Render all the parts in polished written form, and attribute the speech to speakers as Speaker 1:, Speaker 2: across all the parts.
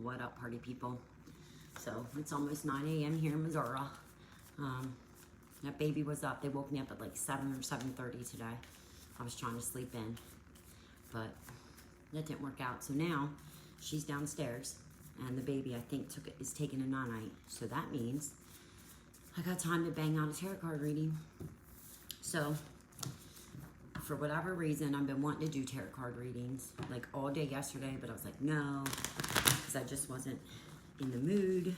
Speaker 1: What up, party people? So it's almost 9 a.m. here in Missouri. That baby was up. They woke me up at like 7 or 7:30 today. I was trying to sleep in, but that didn't work out. So now she's downstairs, and the baby, I think, is taking a night. So that means I got time to bang out a tarot card reading. So for whatever reason, I've been wanting to do tarot card readings like all day yesterday, but I was like, no, because I just wasn't in the mood,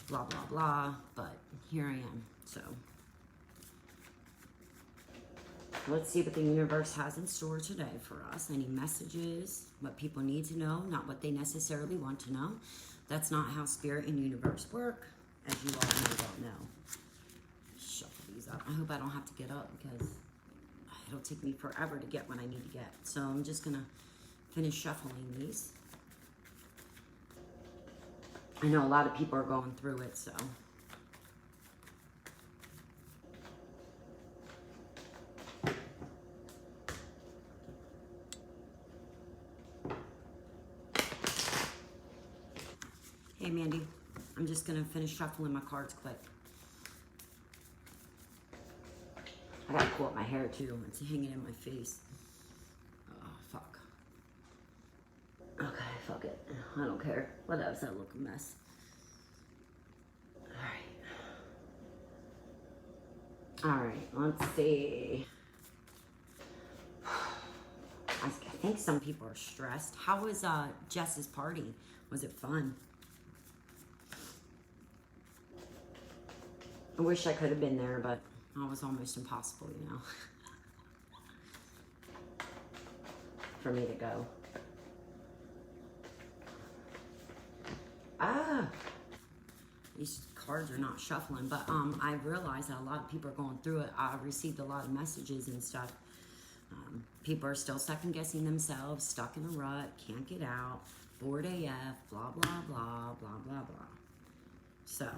Speaker 1: blah, blah, blah. But here I am. So let's see what the universe has in store today for us. Any messages, what people need to know, not what they necessarily want to know. That's not how spirit and universe work, as you all don't know. Shuffle these up. I hope I don't have to get up because it'll take me forever to get what I need to get. So I'm just going to finish shuffling these. I know a lot of people are going through it, so. Hey, Mandy. I'm just going to finish shuffling my cards quick. I gotta pull up my hair too. It's hanging in my face. Oh, fuck. Okay, fuck it. I don't care. What else? I look a mess. Alright, let's see. I think some people are stressed. How was Jess's party? Was it fun? I wish I could have been there, but it was almost impossible, you know, for me to go. These cards are not shuffling, but I realized that a lot of people are going through it. I received a lot of messages and stuff. People are still second guessing themselves, stuck in a rut, can't get out, bored AF, blah, blah, blah, blah, blah, blah. So.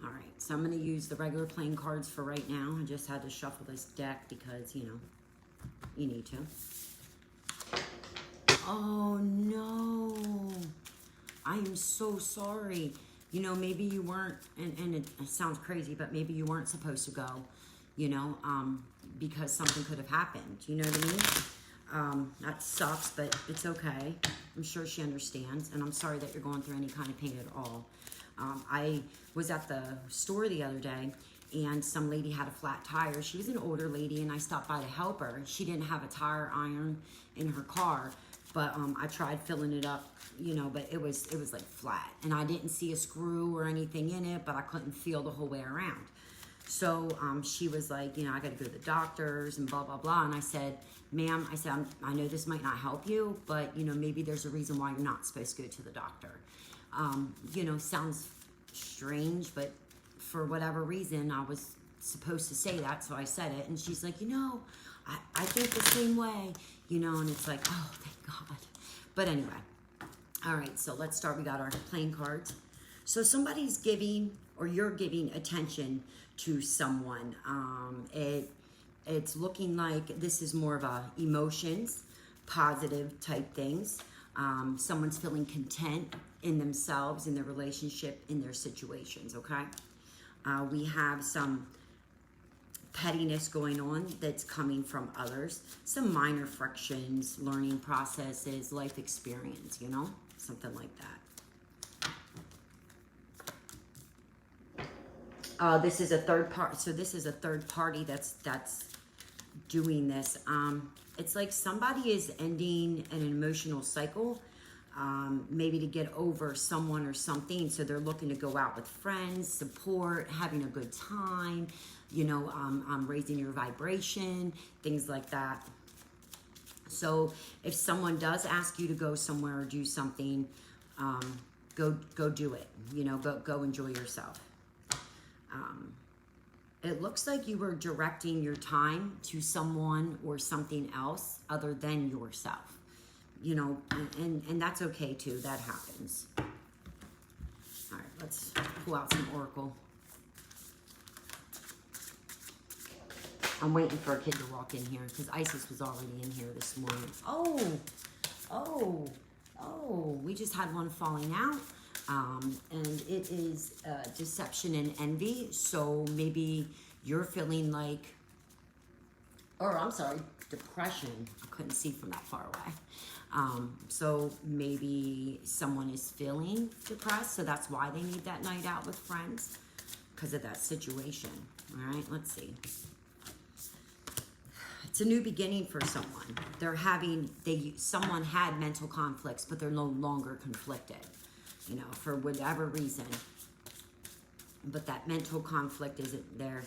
Speaker 1: All right, so I'm going to use the regular playing cards for right now. I just had to shuffle this deck because, you know, you need to. Oh, no. I am so sorry. You know, maybe you weren't, and it sounds crazy, but maybe you weren't supposed to go, you know, because something could have happened. You know what I mean? That sucks, but it's okay. I'm sure she understands, and I'm sorry that you're going through any kind of pain at all. I was at the store the other day, and some lady had a flat tire. She was an older lady, and I stopped by to help her. She didn't have a tire iron in her car, but I tried filling it up, you know, but it was like flat, and I didn't see a screw or anything in it, but I couldn't feel the whole way around. So she was like, you know, I got to go to the doctors and blah, blah, blah. And I said, ma'am, I said, I know this might not help you, but, you know, maybe there's a reason why you're not supposed to go to the doctor. You know, sounds strange, but for whatever reason, I was supposed to say that, so I said it. And she's like, you know, I think the same way, you know, and it's like, oh, thank God. But anyway, all right, so let's start. We got our playing cards. So somebody's giving, or you're giving attention to someone. It's looking like this is more of a emotions, positive type things. Someone's feeling content in themselves, in their relationship, in their situations, okay? We have some pettiness going on that's coming from others. Some minor frictions, learning processes, life experience, you know? Something like that. This is a third part. So this is a third party that's doing this. It's like somebody is ending an emotional cycle, maybe to get over someone or something. So they're looking to go out with friends, support, having a good time, you know, raising your vibration, things like that. So if someone does ask you to go somewhere or do something, go do it. You know, go enjoy yourself. It looks like you were directing your time to someone or something else other than yourself. You know, and that's okay too. That happens. All right, let's pull out some oracle. I'm waiting for a kid to walk in here because Isis was already in here this morning. Oh, we just had one falling out. And it is deception and envy. So maybe you're feeling like, or I'm sorry, depression. I couldn't see from that far away. So maybe someone is feeling depressed. So that's why they need that night out with friends, because of that situation. All right, let's see. It's a new beginning for someone. Someone had mental conflicts, but they're no longer conflicted, you know, for whatever reason. But that mental conflict isn't there.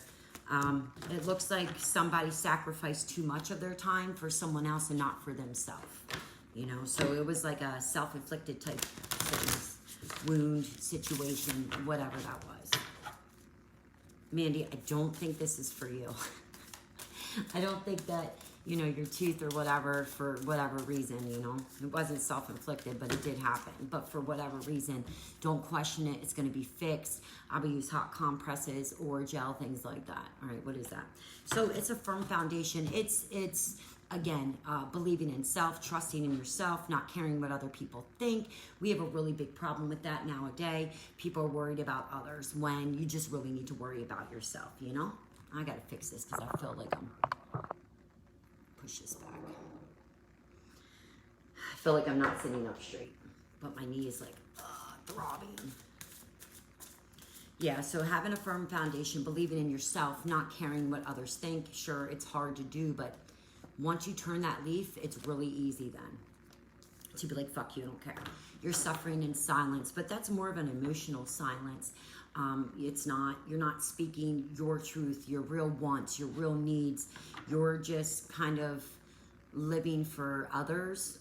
Speaker 1: It looks like somebody sacrificed too much of their time for someone else and not for themselves, you know. So it was like a self-inflicted type sickness, wound, situation, whatever that was. Mandy, I don't think this is for you. I don't think that, you know, your tooth or whatever, for whatever reason, you know, it wasn't self-inflicted, but it did happen. But for whatever reason, don't question it. It's going to be fixed. I will use hot compresses or gel, things like that. All right, what is that? So it's a firm foundation. It's again, believing in self, trusting in yourself, not caring what other people think. We have a really big problem with that nowadays. People are worried about others when you just really need to worry about yourself, you know? I got to fix this because I feel like I'm... Push this back. I feel like I'm not sitting up straight, but my knee is like throbbing. Yeah, so having a firm foundation, believing in yourself, not caring what others think. Sure, it's hard to do, but once you turn that leaf, it's really easy then to be like, fuck you, I don't care. You're suffering in silence, but that's more of an emotional silence. You're not speaking your truth, your real wants, your real needs. You're just kind of living for others,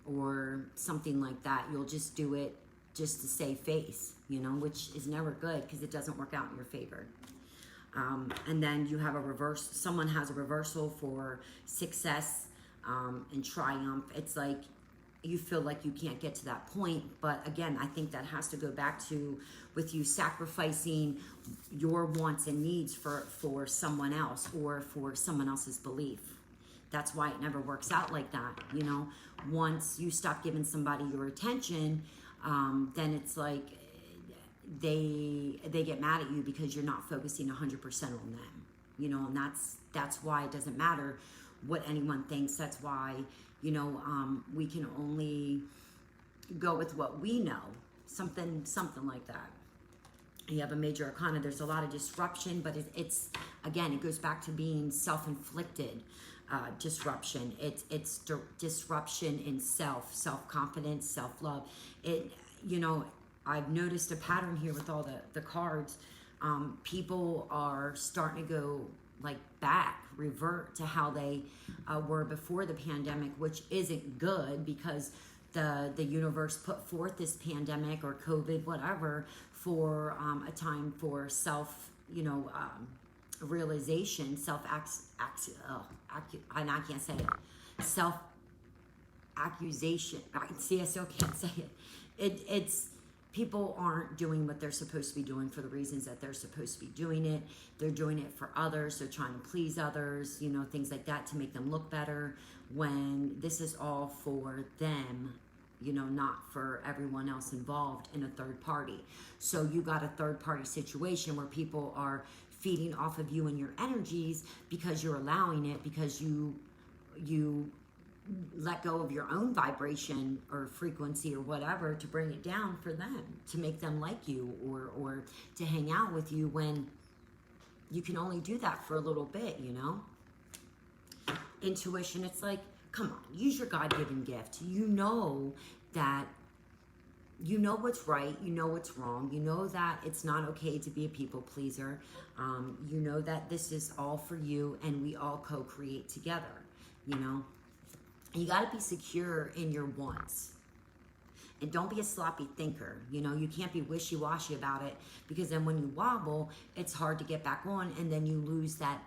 Speaker 1: or something like that. You'll just do it just to save face, you know, which is never good because it doesn't work out in your favor. And then you have someone has a reversal for success, and triumph. It's like, you feel like you can't get to that point. But again, I think that has to go back to with you sacrificing your wants and needs for someone else or for someone else's belief. That's why it never works out like that. You know, once you stop giving somebody your attention, then it's like they get mad at you because you're not focusing 100% on them. You know, and that's why it doesn't matter what anyone thinks. That's why, you know, we can only go with what we know. Something like that. You have a major arcana. There's a lot of disruption, but it's again, it goes back to being self-inflicted disruption. It's disruption in self-confidence, self-love. You know, I've noticed a pattern here with all the cards. People are starting to go like revert to how they were before the pandemic, which isn't good because the universe put forth this pandemic or COVID, whatever, for a time for self, you know, realization, and I can't say it, self-accusation. See, I still can't say it. It's people aren't doing what they're supposed to be doing for the reasons that they're supposed to be doing it. They're doing it for others. They're trying to please others, you know, things like that to make them look better, when this is all for them, you know, not for everyone else involved in a third party. So you got a third party situation where people are feeding off of you and your energies because you're allowing it, because you let go of your own vibration or frequency or whatever to bring it down for them, to make them like you or to hang out with you, when you can only do that for a little bit, you know? Intuition, it's like, come on, use your God-given gift. You know that, you know what's right, you know what's wrong, you know that it's not okay to be a people pleaser, you know that this is all for you and we all co-create together, you know? You got to be secure in your wants. And don't be a sloppy thinker. You know, you can't be wishy-washy about it, because then when you wobble, it's hard to get back on, and then you lose that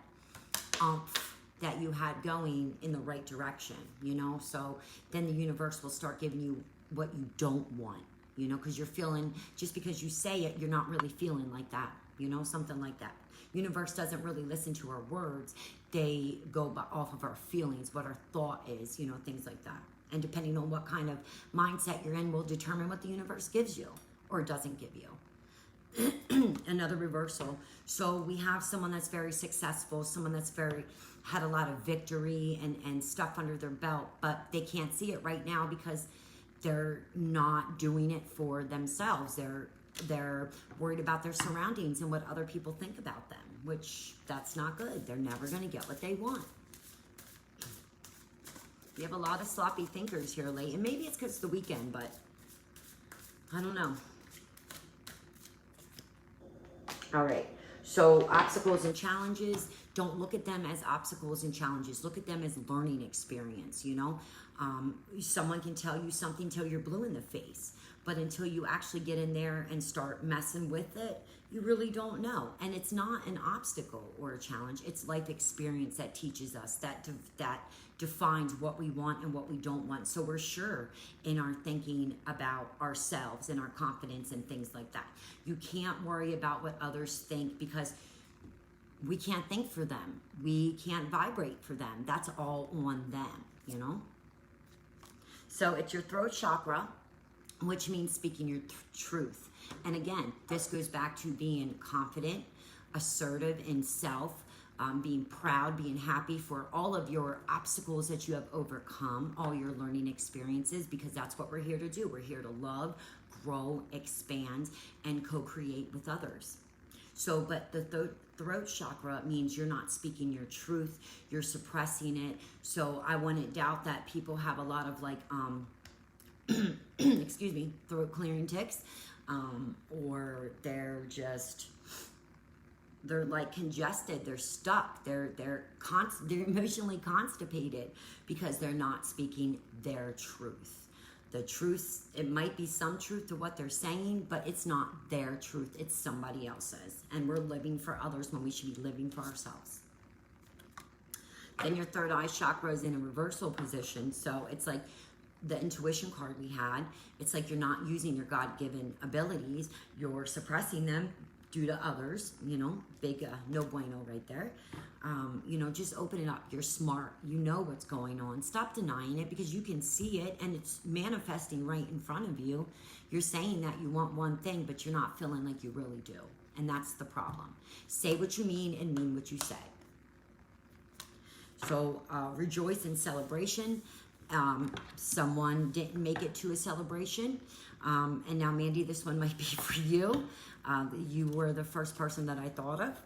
Speaker 1: oomph that you had going in the right direction, you know? So then the universe will start giving you what you don't want, you know, because you're feeling, just because you say it, you're not really feeling like that, you know, something like that. Universe doesn't really listen to our words. they go off of our feelings, what our thought is, you know, things like that. And depending on what kind of mindset you're in will determine what the universe gives you or doesn't give you. Another reversal. So we have someone that's very successful, someone that's had a lot of victory and stuff under their belt, but they can't see it right now because they're not doing it for themselves. They're worried about their surroundings and what other people think about them, which that's not good. They're never going to get what they want. You have a lot of sloppy thinkers here late, and maybe it's because it's the weekend, but I don't know. All right, so obstacles and challenges, don't look at them as obstacles and challenges. Look at them as learning experience, you know. Someone can tell you something till you're blue in the face, but until you actually get in there and start messing with it, you really don't know. And it's not an obstacle or a challenge. It's life experience that teaches us, that defines what we want and what we don't want. So we're sure in our thinking about ourselves and our confidence and things like that. You can't worry about what others think because we can't think for them. We can't vibrate for them. That's all on them, you know? So it's your throat chakra, which means speaking your truth. And again, this goes back to being confident, assertive in self, being proud, being happy for all of your obstacles that you have overcome, all your learning experiences, because that's what we're here to do. We're here to love, grow, expand, and co-create with others. So, but the throat chakra means you're not speaking your truth, you're suppressing it. So I wouldn't doubt that people have a lot of like, excuse me, throat clearing tics, or they're like congested, they're stuck, they're emotionally constipated because they're not speaking their truth. The truth, it might be some truth to what they're saying, but it's not their truth, it's somebody else's. And we're living for others when we should be living for ourselves. Then your third eye chakra is in a reversal position. So it's like the intuition card we had. It's like you're not using your God-given abilities. You're suppressing them due to others, you know, big no bueno right there. You know, just open it up. You're smart. You know what's going on. Stop denying it because you can see it and it's manifesting right in front of you. You're saying that you want one thing, but you're not feeling like you really do. And that's the problem. Say what you mean and mean what you say. So rejoice in celebration. Someone didn't make it to a celebration. And now, Mandy, this one might be for you. You were the first person that I thought of.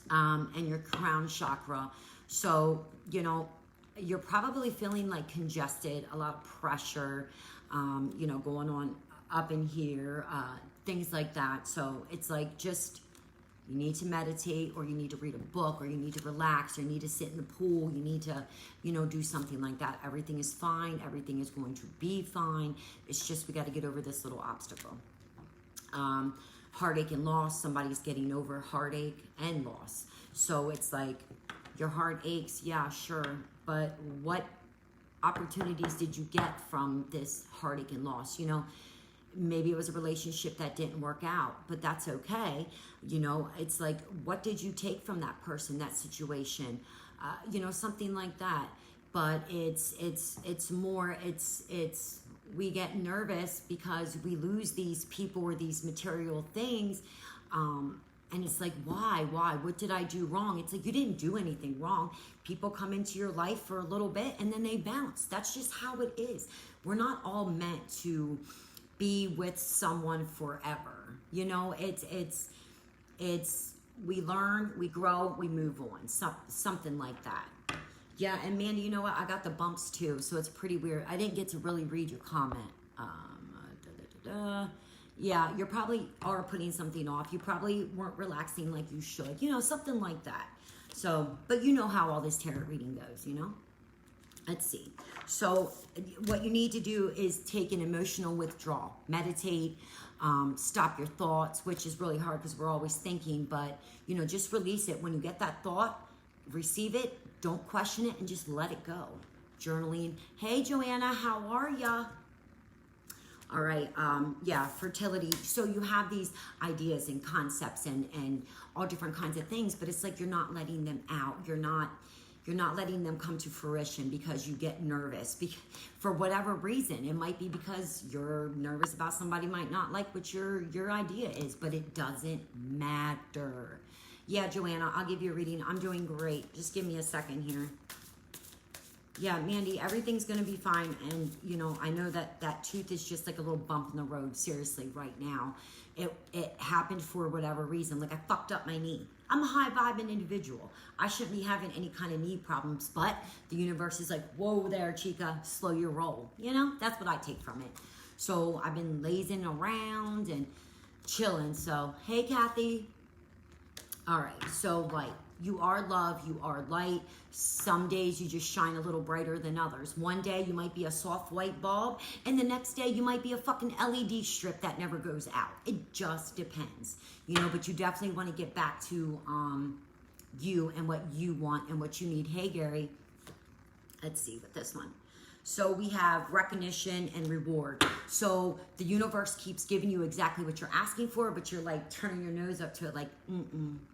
Speaker 1: And your crown chakra. So, you know, you're probably feeling like congested, a lot of pressure, you know, going on up in here, things like that. So it's like just, you need to meditate, or you need to read a book, or you need to relax, or you need to sit in the pool. You need to, you know, do something like that. Everything is fine. Everything is going to be fine. It's just, we got to get over this little obstacle. Heartache and loss. Somebody's getting over heartache and loss. So it's like, your heart aches. Yeah, sure. But what opportunities did you get from this heartache and loss? You know, maybe it was a relationship that didn't work out, but that's okay. You know, it's like, what did you take from that person, that situation? You know, something like that. But it's more, we get nervous because we lose these people or these material things. And it's like, why? What did I do wrong? It's like, you didn't do anything wrong. People come into your life for a little bit and then they bounce. That's just how it is. We're not all meant to be with someone forever. You know, it's we learn, we grow, we move on. Something like that. Yeah, and Mandy, you know what? I got the bumps too, so it's pretty weird. I didn't get to really read your comment. Yeah, you probably are putting something off. You probably weren't relaxing like you should. You know, something like that. So, but you know how all this tarot reading goes, you know? Let's see. So what you need to do is take an emotional withdrawal. Meditate, stop your thoughts, which is really hard because we're always thinking, but, you know, just release it. When you get that thought, receive it, don't question it, and just let it go. Journaling. Hey, Joanna, how are ya? All right. Yeah, fertility. So you have these ideas and concepts and all different kinds of things, but it's like you're not letting them out. You're not letting them come to fruition because you get nervous for whatever reason. It might be because you're nervous about somebody might not like what your idea is, but it doesn't matter. Yeah, Joanna, I'll give you a reading. I'm doing great. Just give me a second here. Yeah, Mandy, everything's going to be fine. And, you know, I know that tooth is just like a little bump in the road, seriously, right now. It happened for whatever reason. Like, I fucked up my knee. I'm a high-vibing individual. I shouldn't be having any kind of knee problems, but the universe is like, whoa there, chica, slow your roll. You know, that's what I take from it. So I've been lazing around and chilling. So, hey, Kathy. All right, so light. You are love, you are light. Some days you just shine a little brighter than others. One day you might be a soft white bulb, and the next day you might be a fucking LED strip that never goes out. It just depends, you know, but you definitely want to get back to you and what you want and what you need. Hey, Gary, let's see with this one. So we have recognition and reward. So the universe keeps giving you exactly what you're asking for, but you're like turning your nose up to it like,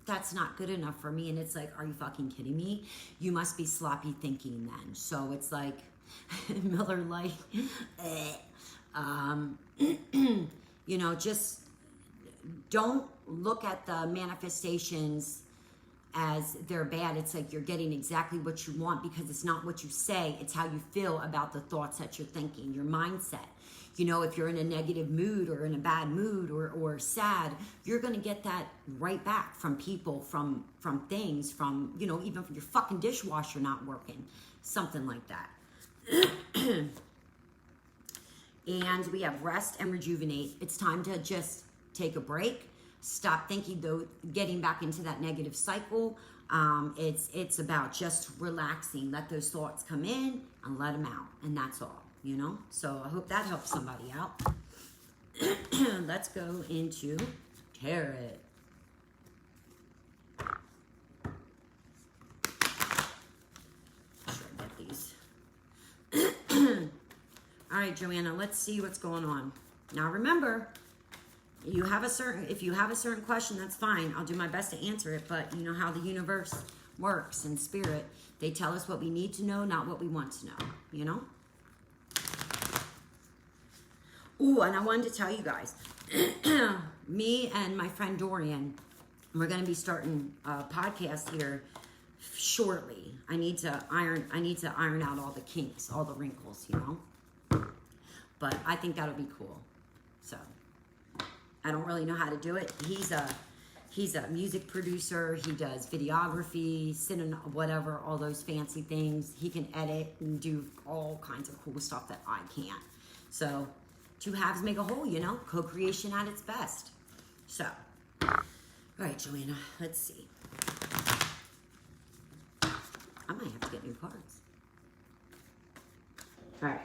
Speaker 1: that's not good enough for me. And it's like, are you fucking kidding me? You must be sloppy thinking then. So it's like, Miller Lite, you know, just don't look at the manifestations as they're bad. It's like you're getting exactly what you want because it's not what you say, it's how you feel about the thoughts that you're thinking, your mindset. You know, if you're in a negative mood or in a bad mood or sad, you're going to get that right back from people, from things, from, you know, even from your fucking dishwasher not working, something like that. And we have rest and rejuvenate. It's time to just take a break. Stop thinking, though, getting back into that negative cycle. It's about just relaxing. Let those thoughts come in and let them out. And that's all, you know? So I hope that helps somebody out. Let's go into tarot. Sure, get these. All right, Joanna, let's see what's going on. Now, remember, if you have a certain question, that's fine. I'll do my best to answer it, but you know how the universe works and spirit. They tell us what we need to know, not what we want to know, you know? Ooh, and I wanted to tell you guys, me and my friend Dorian, we're going to be starting a podcast here shortly. I need to iron out all the kinks, all the wrinkles, you know? But I think that'll be cool. So I don't really know how to do it. He's a music producer. He does videography, cinema, whatever, all those fancy things. He can edit and do all kinds of cool stuff that I can't. So two halves make a whole, you know, co-creation at its best. So, all right, Joanna, let's see. I might have to get new cards. All right.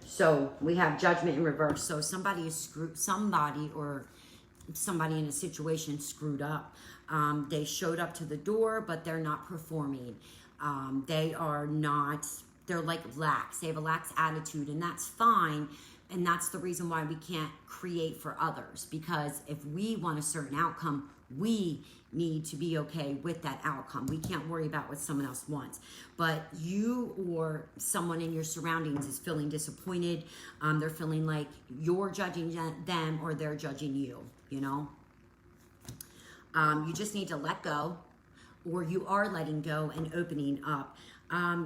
Speaker 1: So we have judgment in reverse. So somebody is screwed, somebody in a situation screwed up. They showed up to the door, but they're not performing. They're like lax. They have a lax attitude, and that's fine. And that's the reason why we can't create for others. Because if we want a certain outcome, we need to be okay with that outcome. We can't worry about what someone else wants. But you or someone in your surroundings is feeling disappointed. They're feeling like you're judging them or they're judging you, you know? You just need to let go, or you are letting go and opening up.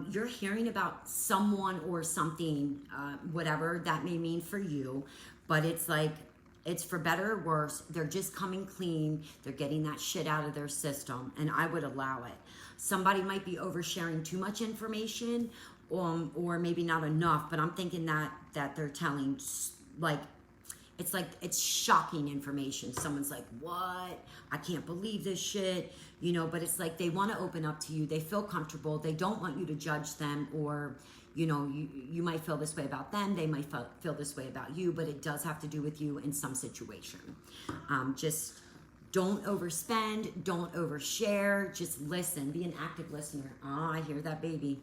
Speaker 1: You're hearing about someone or something, whatever that may mean for you, but it's like, it's for better or worse. They're just coming clean. They're getting that shit out of their system, and I would allow it. Somebody might be oversharing too much information, or maybe not enough, but I'm thinking that they're telling, like, it's shocking information. Someone's like, what? I can't believe this shit, you know, but it's like they want to open up to you. They feel comfortable. They don't want you to judge them, or, you know, you might feel this way about them. They might feel this way about you, but it does have to do with you in some situation. Just don't overspend. Don't overshare. Just listen. Be an active listener. Oh, I hear that baby.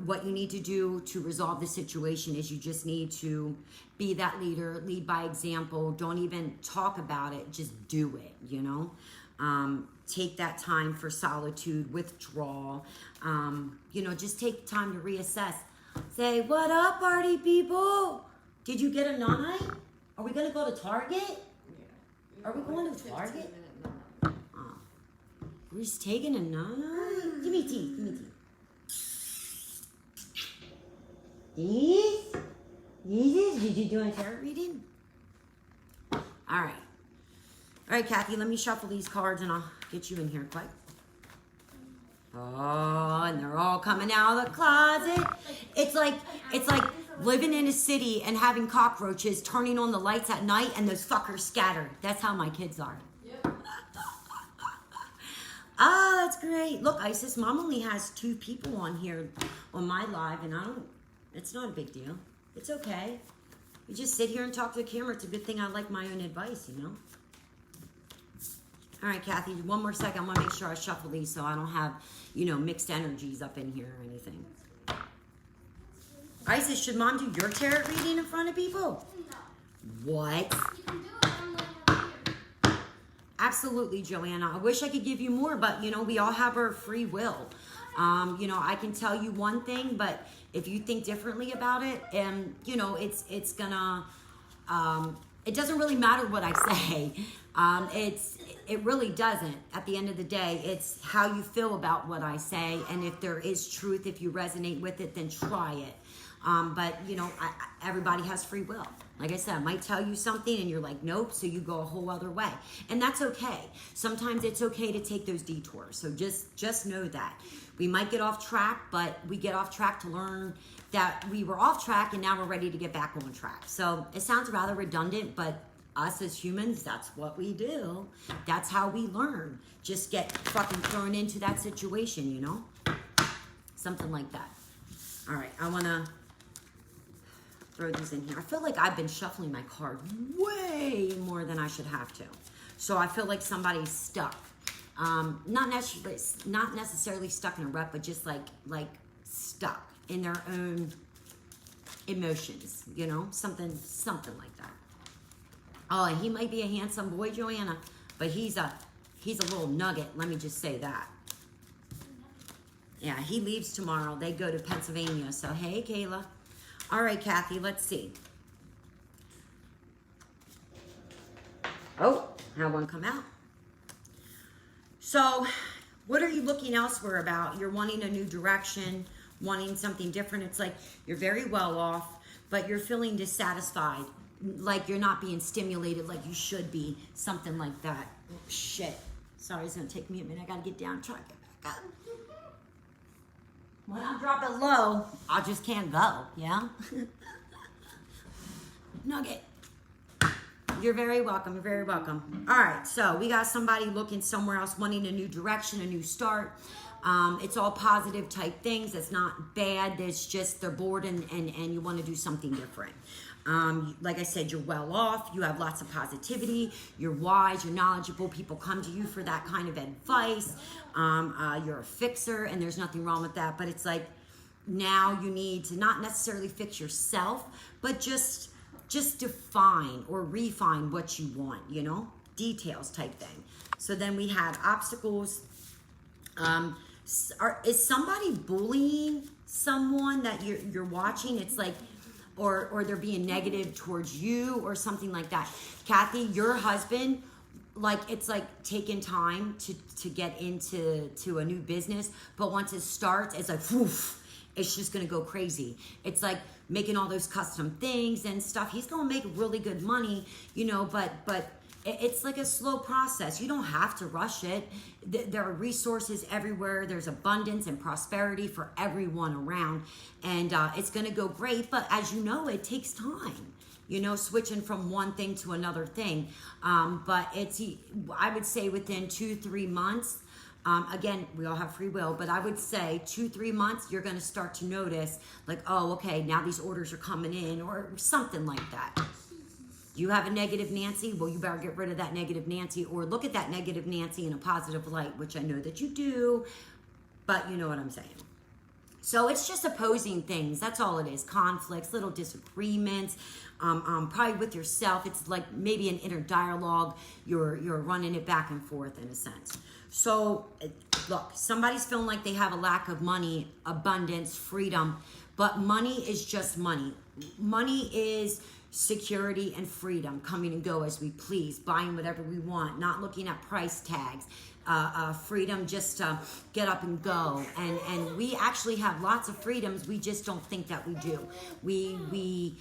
Speaker 1: What you need to do to resolve the situation is you just need to be that leader, lead by example. Don't even talk about it, just do it, you know? Take that time for solitude, withdraw. You know, just take time to reassess. Say, what up, party people? Did you get a 9? Are we gonna go to Target?
Speaker 2: Yeah.
Speaker 1: Are we going to Target?
Speaker 2: 15-minute.
Speaker 1: Oh. We're just taking a 9? Give me tea, give me tea. These? Did you do a tarot reading? All right, Kathy, let me shuffle these cards and I'll get you in here quick. Oh, and they're all coming out of the closet. It's like living in a city and having cockroaches turning on the lights at night and those fuckers scattered. That's how my kids are.
Speaker 2: Yep.
Speaker 1: Oh, that's great. Look, Isis, Mom only has 2 people on here on my live, and it's not a big deal. It's okay. You just sit here and talk to the camera. It's a good thing I like my own advice, you know? All right, Kathy, one more second. I want to make sure I shuffle these so I don't have, you know, mixed energies up in here or anything. Isis, should Mom do your tarot reading in front of people?
Speaker 3: No.
Speaker 1: What?
Speaker 3: You can do it when we have here.
Speaker 1: Absolutely, Joanna. I wish I could give you more, but, you know, we all have our free will. You know, I can tell you one thing, but if you think differently about it, you know, it's gonna, it doesn't really matter what I say. It really doesn't. At the end of the day, it's how you feel about what I say, and if there is truth, if you resonate with it, then try it. But you know, everybody has free will. Like I said, I might tell you something and you're like, nope, so you go a whole other way. And that's okay. Sometimes it's okay to take those detours. So just know that. We might get off track, but we get off track to learn that we were off track and now we're ready to get back on track. So it sounds rather redundant, but us as humans, that's what we do. That's how we learn. Just get fucking thrown into that situation, you know? Something like that. All right, I want to throw these in here. I feel like I've been shuffling my card way more than I should have to. So I feel like somebody's stuck. Not necessarily stuck in a rut, but just like stuck in their own emotions, you know? Something like that. Oh, and he might be a handsome boy, Joanna, but he's a little nugget, let me just say that. Yeah, he leaves tomorrow. They go to Pennsylvania. So, hey, Kayla. All right, Kathy, let's see. Oh, had one come out. So, what are you looking elsewhere about? You're wanting a new direction, wanting something different. It's like you're very well off, but you're feeling dissatisfied. Like you're not being stimulated like you should be. Something like that. Oh, shit. Sorry, it's going to take me a minute. I got to get down and try to get back up. When I drop it low, I just can't go, yeah? Nugget. You're very welcome, you're very welcome. All right, so we got somebody looking somewhere else, wanting a new direction, a new start. It's all positive type things. It's not bad. It's just they're bored and you want to do something different. Like I said, you're well off. You have lots of positivity. You're wise. You're knowledgeable. People come to you for that kind of advice. You're a fixer, and there's nothing wrong with that. But it's like now you need to not necessarily fix yourself, but just define or refine what you want, you know, details type thing. So then we have obstacles. Is somebody bullying someone that you're watching? It's like, or they're being negative towards you or something like that. Kathy, your husband, like it's like taking time to get into a new business, but once it starts, it's like, woof, it's just gonna go crazy. It's like making all those custom things and stuff. He's gonna make really good money, you know, but it's like a slow process. You don't have to rush it. There are resources everywhere. There's abundance and prosperity for everyone around. And it's going to go great. But as you know, it takes time, you know, switching from one thing to another thing. But I would say within 2-3 months, again, we all have free will, but I would say 2-3 months, you're going to start to notice like, oh, okay, now these orders are coming in or something like that. You have a negative Nancy? Well, you better get rid of that negative Nancy or look at that negative Nancy in a positive light, which I know that you do, but you know what I'm saying. So it's just opposing things. That's all it is. Conflicts, little disagreements, probably with yourself. It's like maybe an inner dialogue. You're running it back and forth in a sense. So look, somebody's feeling like they have a lack of money, abundance, freedom, but money is just money. Money is security and freedom, coming and go as we please, buying whatever we want, not looking at price tags, freedom just to get up and go. And we actually have lots of freedoms. We just don't think that we do. We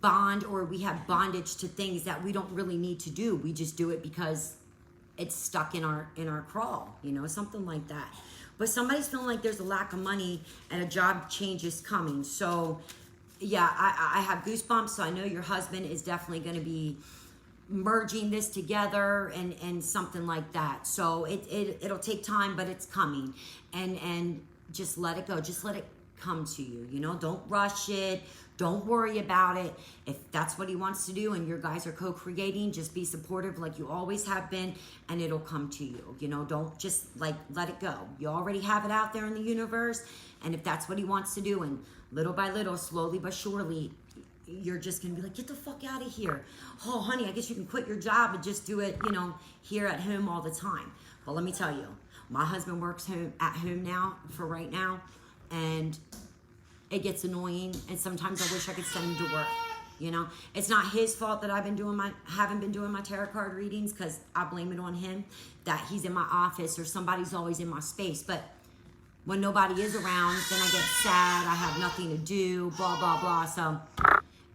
Speaker 1: bond, or we have bondage to things that we don't really need to do. We just do it because it's stuck in our crawl, something like that. But somebody's feeling like there's a lack of money and a job change is coming. So yeah, I have goosebumps. So I know your husband is definitely going to be merging this together and something like that. So it'll take time, but it's coming. And just let it go. Just let it come to you. Don't rush it. Don't worry about it. If that's what he wants to do and your guys are co-creating, just be supportive like you always have been, and it'll come to you. Don't just let it go. You already have it out there in the universe, and if that's what he wants to do, and little by little, slowly but surely, you're just gonna be like, get the fuck out of here. Oh, honey, I guess you can quit your job and just do it, here at home all the time. But let me tell you, my husband works at home now for right now, and it gets annoying, and sometimes I wish I could send him to work. It's not his fault that haven't been doing my tarot card readings, because I blame it on him that he's in my office or somebody's always in my space. But when nobody is around, then I get sad. I have nothing to do. Blah blah blah. So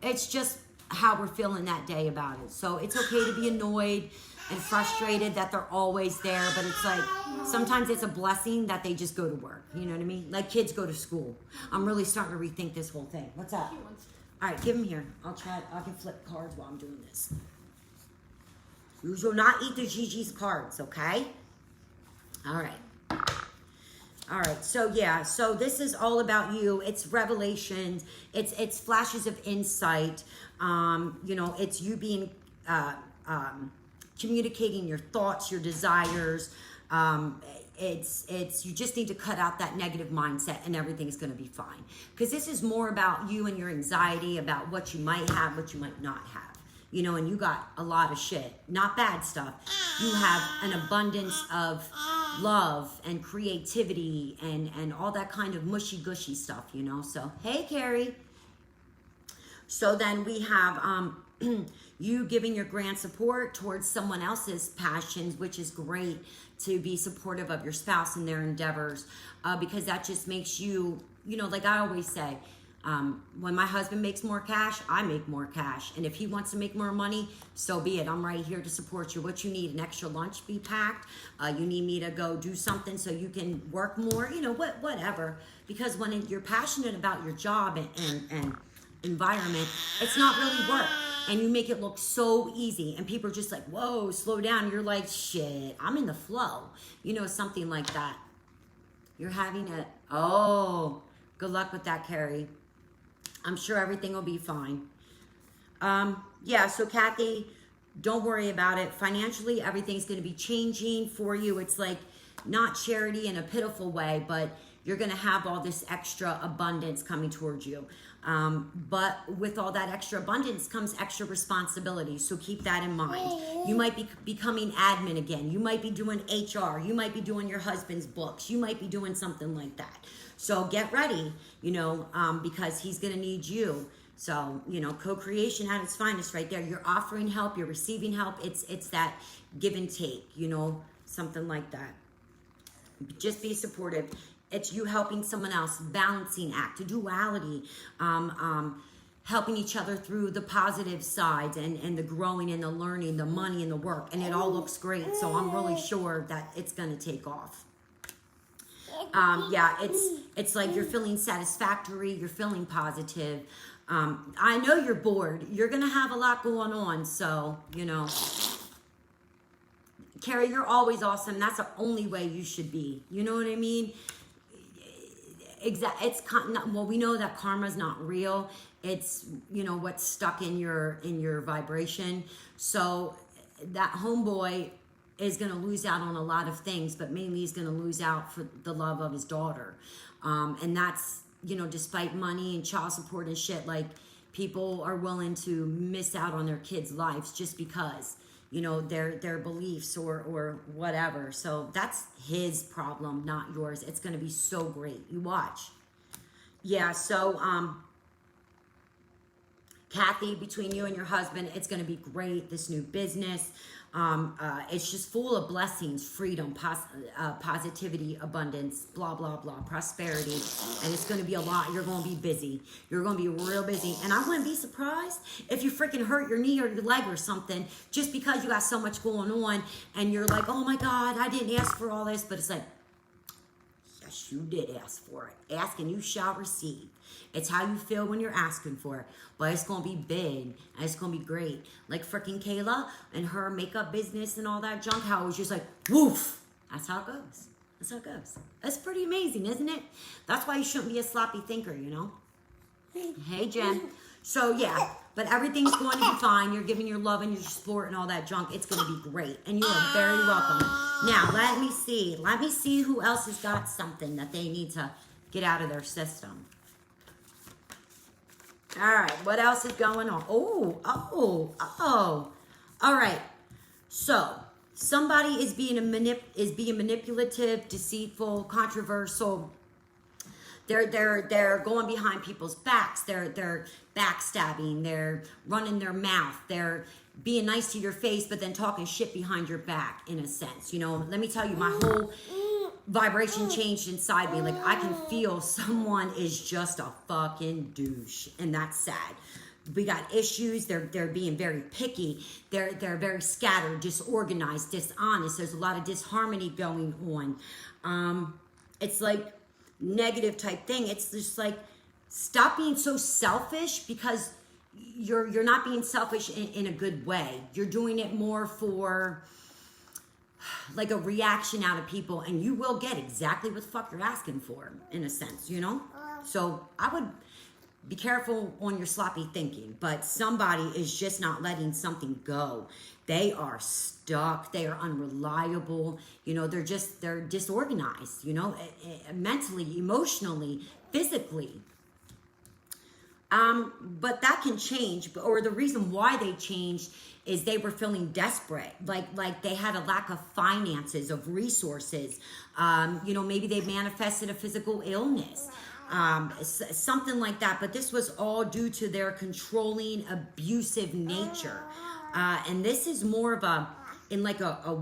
Speaker 1: it's just how we're feeling that day about it. So it's okay to be annoyed and frustrated that they're always there, but it's like sometimes it's a blessing that they just go to work. You know what I mean? Like kids go to school. I'm really starting to rethink this whole thing. What's up? All right, give them here. I can flip cards while I'm doing this. You shall not eat the Gigi's cards, okay? All right. So yeah, so this is all about you. It's revelations. It's flashes of insight. It's you being communicating your thoughts, your desires. It's you just need to cut out that negative mindset, and everything's going to be fine. Because this is more about you and your anxiety about what you might have, what you might not have. And you got a lot of shit, not bad stuff. You have an abundance of love and creativity and all that kind of mushy gushy stuff, So, hey, Carrie. So then we have you giving your grand support towards someone else's passions, which is great, to be supportive of your spouse and their endeavors, because that just makes you, like I always say, when my husband makes more cash, I make more cash. And if he wants to make more money, so be it. I'm right here to support you. What you need, an extra lunch be packed. You need me to go do something so you can work more, whatever. Because when you're passionate about your job and environment, it's not really work. And you make it look so easy. And people are just like, whoa, slow down. You're like, shit, I'm in the flow. Something like that. You're having good luck with that, Carrie. I'm sure everything will be fine. So Kathy, don't worry about it. Financially, everything's going to be changing for you. It's like not charity in a pitiful way, but you're going to have all this extra abundance coming towards you. But with all that extra abundance comes extra responsibility. So keep that in mind. You might be becoming admin again. You might be doing HR. You might be doing your husband's books. You might be doing something like that. So get ready, because he's going to need you. So, co-creation at its finest right there. You're offering help. You're receiving help. It's that give and take, something like that. Just be supportive. It's you helping someone else, balancing act, a duality, helping each other through the positive sides and the growing and the learning, the money and the work. And it all looks great. So I'm really sure that it's going to take off. It's like you're feeling satisfactory. You're feeling positive. I know you're bored. You're going to have a lot going on. So, Carrie, you're always awesome. That's the only way you should be. You know what I mean? We know that karma's not real. It's what's stuck in your vibration. So that homeboy is going to lose out on a lot of things, but mainly he's going to lose out for the love of his daughter. And that's, you know, despite money and child support and shit, like, people are willing to miss out on their kids' lives just because, you know, their beliefs or whatever. So that's his problem, not yours. It's going to be so great. You watch. Yeah, so, Kathy, between you and your husband, it's going to be great. This new business, it's just full of blessings, freedom, positivity, abundance, blah, blah, blah, prosperity. And it's going to be a lot. You're going to be busy. You're going to be real busy. And I wouldn't be surprised if you freaking hurt your knee or your leg or something just because you got so much going on and you're like, oh my God, I didn't ask for all this. But it's like, yes, you did ask for it. Ask and you shall receive. It's how you feel when you're asking for it. But it's going to be big. And it's going to be great. Like freaking Kayla and her makeup business and all that junk. How it was just like, woof. That's how it goes. That's how it goes. That's pretty amazing, isn't it? That's why you shouldn't be a sloppy thinker, you know? Hey, Jen. So, yeah. But everything's going to be fine. You're giving your love and your support and all that junk. It's going to be great. And you are very welcome. Now, let me see. Let me see who else has got something that they need to get out of their system. All right, what else is going on? Oh. All right. So, somebody is being manipulative, deceitful, controversial. They're going behind people's backs. They're backstabbing. They're running their mouth. They're being nice to your face, but then talking shit behind your back, in a sense. You know, let me tell you, my whole vibration changed inside me. Like, I can feel someone is just a fucking douche, and that's sad. We got issues. They're being very picky. They're very scattered, disorganized, dishonest. There's a lot of disharmony going on. It's like negative type thing. It's just like, stop being so selfish, because you're not being selfish in a good way. You're doing it more for like a reaction out of people, and you will get exactly what the fuck you're asking for, in a sense, you know? So I would be careful on your sloppy thinking, but somebody is just not letting something go. They are stuck. They are unreliable. You know, they're disorganized, you know, mentally, emotionally, physically. But that can change, or the reason why they changed is they were feeling desperate, like they had a lack of finances, of resources. You know, maybe they manifested a physical illness, something like that. But this was all due to their controlling, abusive nature. And this is more of a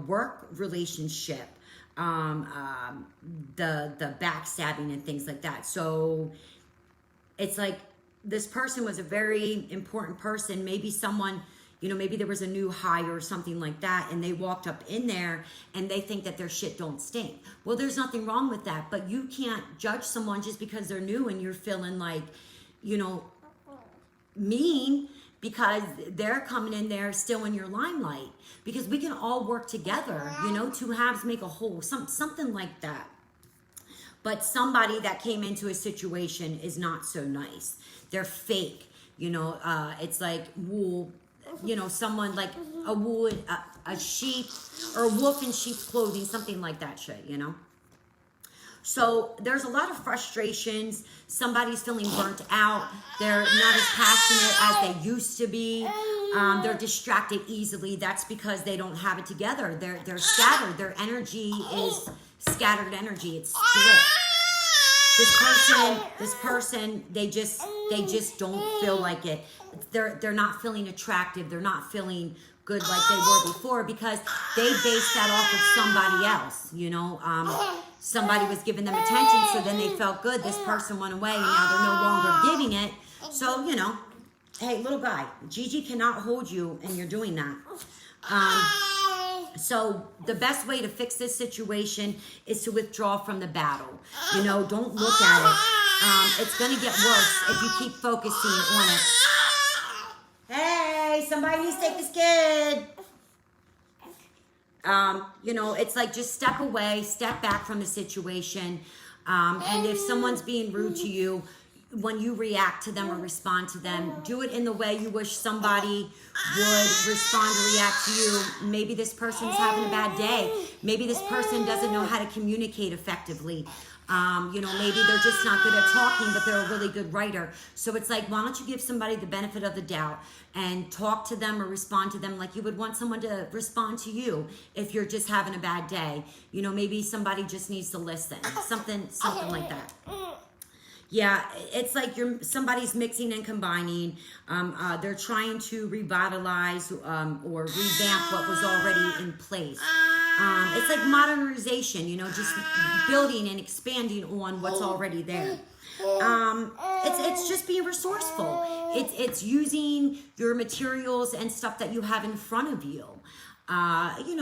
Speaker 1: work relationship, the backstabbing and things like that. So it's like, this person was a very important person. Maybe someone, you know, maybe there was a new hire or something like that, and they walked up in there and they think that their shit don't stink. Well, there's nothing wrong with that, but you can't judge someone just because they're new and you're feeling like, you know, mean, because they're coming in there still in your limelight. Because we can all work together, you know, two halves make a whole, something like that. But somebody that came into a situation is not so nice. They're fake, you know. It's like wool, you know, someone like a wool, a sheep, or a wolf in sheep's clothing, something like that shit, you know. So there's a lot of frustrations. Somebody's feeling burnt out. They're not as passionate as they used to be. They're distracted easily. That's because they don't have it together. They're scattered. Their energy is scattered energy. It's split. This person, they just don't feel like it. They're not feeling attractive. They're not feeling good like they were before, because they based that off of somebody else. You know, somebody was giving them attention, so then they felt good. This person went away, and now they're no longer giving it. So, you know, hey, little guy, Gigi cannot hold you, and you're doing that. So the best way to fix this situation is to withdraw from the battle. You know, don't look at it. It's going to get worse if you keep focusing on it. Hey, somebody needs to take this kid. You know, it's like, just step away, step back from the situation. And if someone's being rude to you, when you react to them or respond to them, do it in the way you wish somebody would respond or react to you. Maybe this person's having a bad day. Maybe this person doesn't know how to communicate effectively. Maybe they're just not good at talking, but they're a really good writer. So it's like, why don't you give somebody the benefit of the doubt and talk to them or respond to them like you would want someone to respond to you if you're just having a bad day. Maybe somebody just needs to listen. Something like that. Yeah, it's like somebody's mixing and combining. They're trying to revitalize or revamp what was already in place. It's like modernization, just building and expanding on what's already there. It's just being resourceful. It's using your materials and stuff that you have in front of you.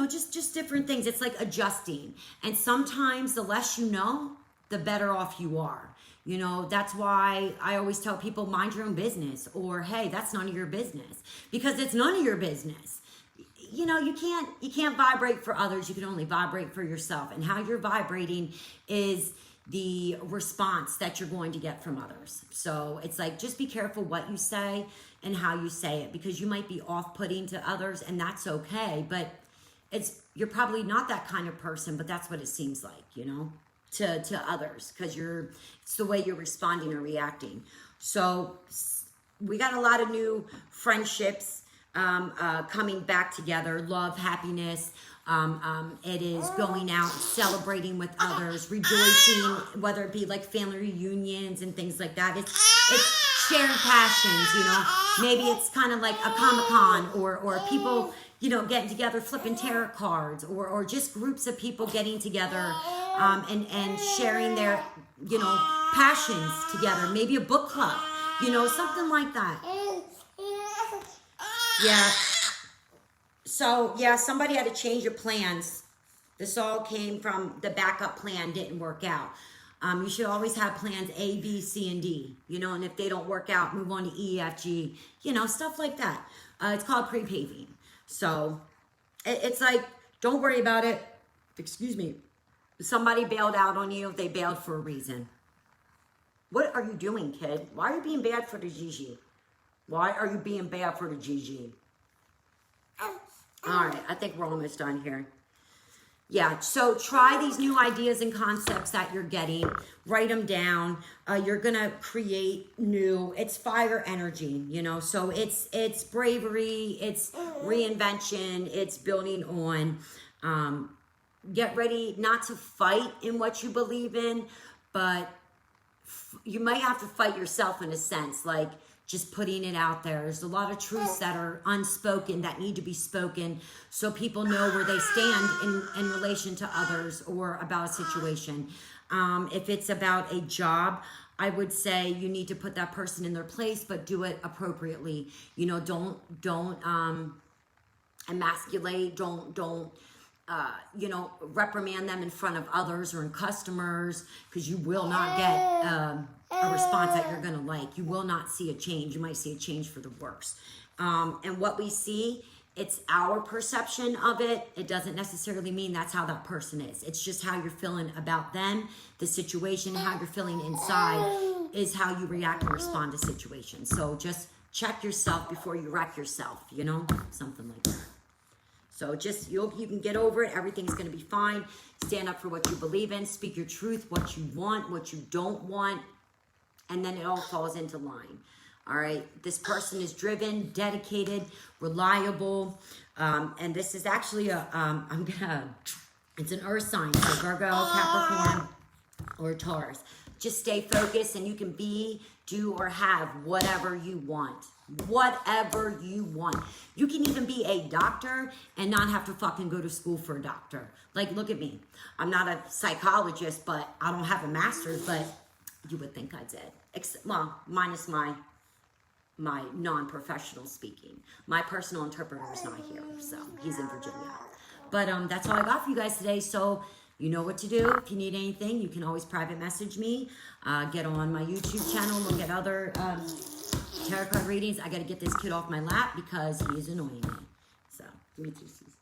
Speaker 1: Just different things. It's like adjusting. And sometimes the less you know, the better off you are. That's why I always tell people, mind your own business, or, hey, that's none of your business, because it's none of your business. You can't vibrate for others. You can only vibrate for yourself, and how you're vibrating is the response that you're going to get from others. So it's like, just be careful what you say and how you say it, because you might be off-putting to others, and that's okay, but you're probably not that kind of person, but that's what it seems like, to others, because it's the way you're responding or reacting. So we got a lot of new friendships coming back together. Love, happiness. It is going out, celebrating with others, rejoicing, whether it be like family reunions and things like that. It's sharing passions, Maybe it's kind of like a Comic-Con or people, getting together, flipping tarot cards, or just groups of people getting together and sharing their, passions together. Maybe a book club, something like that. Yeah. So, yeah, somebody had to change your plans. This all came from the backup plan didn't work out. You should always have plans A, B, C, and D, and if they don't work out, move on to E, F, G, stuff like that. It's called pre-paving. So it's like, don't worry about it. Excuse me. Somebody bailed out on you. They bailed for a reason. What are you doing, kid? Why are you being bad for the Gigi? Why are you being bad for the Gigi? All right, I think we're almost done here. Yeah, so try these new ideas and concepts that you're getting. Write them down. You're going to create new. It's fire energy, So it's bravery. It's reinvention. It's building on. Get ready not to fight in what you believe in, but you might have to fight yourself in a sense, like just putting it out there. There's a lot of truths that are unspoken that need to be spoken so people know where they stand in relation to others or about a situation. If it's about a job, I would say you need to put that person in their place, but do it appropriately. Don't emasculate, don't reprimand them in front of others or in customers, because you will not get a response that you're going to like. You will not see a change. You might see a change for the worse. And what we see, it's our perception of it. It doesn't necessarily mean that's how that person is. It's just how you're feeling about them, the situation, how you're feeling inside is how you react and respond to situations. So just check yourself before you wreck yourself, something like that. So just, you can get over it. Everything's going to be fine. Stand up for what you believe in. Speak your truth, what you want, what you don't want. And then it all falls into line. All right. This person is driven, dedicated, reliable. And this is actually it's an earth sign. So Virgo, Capricorn, or Taurus. Just stay focused and you can be, do, or have whatever you want. Whatever you want. You can even be a doctor and not have to fucking go to school for a doctor. Like, look at me. I'm not a psychologist, but I don't have a master's, but you would think I did. Well, minus my non-professional speaking. My personal interpreter is not here, so he's in Virginia. But that's all I got for you guys today. So you know what to do. If you need anything, you can always private message me. Get on my YouTube channel. Look at other tarot card readings. I got to get this kid off my lap because he is annoying me. So, give me deuces.